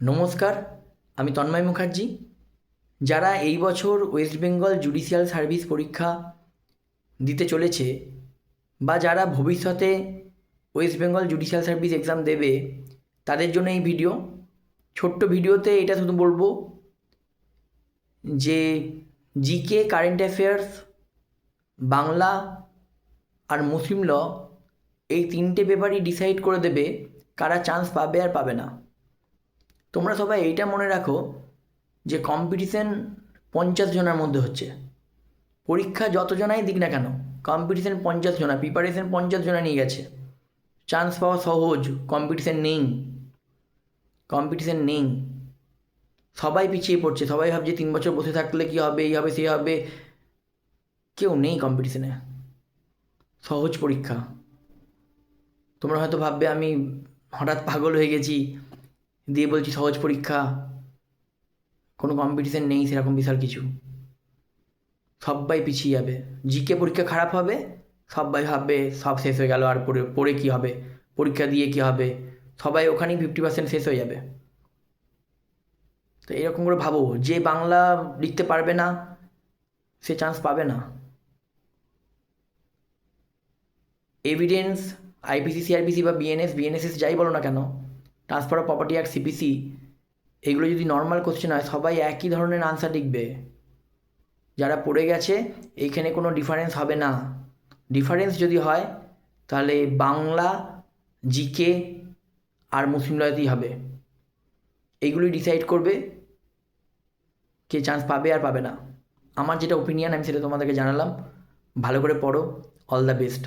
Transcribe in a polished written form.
নমস্কার, আমি তন্ময় মুখার্জি। যারা এই বছর ওয়েস্ট বেঙ্গল জুডিশিয়াল সার্ভিস পরীক্ষা দিতে চলেছে বা যারা ভবিষ্যতে West Bengal judicial service exam দেবে, তাদের জন্য এই ভিডিও। ছোট্ট ভিডিওতে এটা শুধু বলবো যে জিকে, কারেন্ট অ্যাফেয়ার্স, বাংলা আর মুসলিম ল, এই তিনটে পেপারই ডিসাইড করে দেবে কারা চান্স পাবে আর পাবে না। তোমরা সবাই এইটা মনে রাখো যে কম্পিটিশন 50 জনের মধ্যে হচ্ছে। পরীক্ষা যতজনাই দিক না কেন, কম্পিটিশন 50 জনা, প্রিপারেশন 50 জনা নিয়ে গেছে। চান্স পাওয়া সহজ, কম্পিটিশন নেই। কম্পিটিশন নেই, সবাই পিছিয়ে পড়ছে। সবাই ভাবছে 3 বছর বসে থাকলে কী হবে, এই হবে সেই হবে। কেউ নেই কম্পিটিশনে। সহজ পরীক্ষা। তোমরা হয়তো ভাববে আমি হঠাৎ পাগল হয়ে গেছি দিয়ে বলছি সহজ পরীক্ষা। কোনো কম্পিটিশন নেই সেরকম বিশাল কিছু। সবাই পিছিয়ে যাবে। জিকে পরীক্ষা খারাপ হবে, সবাই ভাববে সব শেষ হয়ে গেল, আর পড়ে পড়ে কী হবে, পরীক্ষা দিয়ে কী হবে। সবাই ওখানেই 50% শেষ হয়ে যাবে। তো এরকম করে ভাবো, যে বাংলা লিখতে পারবে না সে চান্স পাবে না। এভিডেন্স, আইপিসি, সিআরপিসি বা বিএনএসএস যাই বলো না কেন, transfer of property act, CPC, এগুলো যদি নর্মাল কোশ্চেন হয় সবাই একই ধরনের আনসার লিখবে। যারা পড়ে গেছে এইখানে কোনো ডিফারেন্স হবে না। ডিফারেন্স যদি হয় তাহলে বাংলা, জিকে আর মুসলিম লতেই হবে। এইগুলোই ডিসাইড করবে কে চান্স পাবে আর পাবে না। আমার যেটা ওপিনিয়ন আমি সেটা তোমাদেরকে জানালাম। ভালো করে পড়ো। All the best.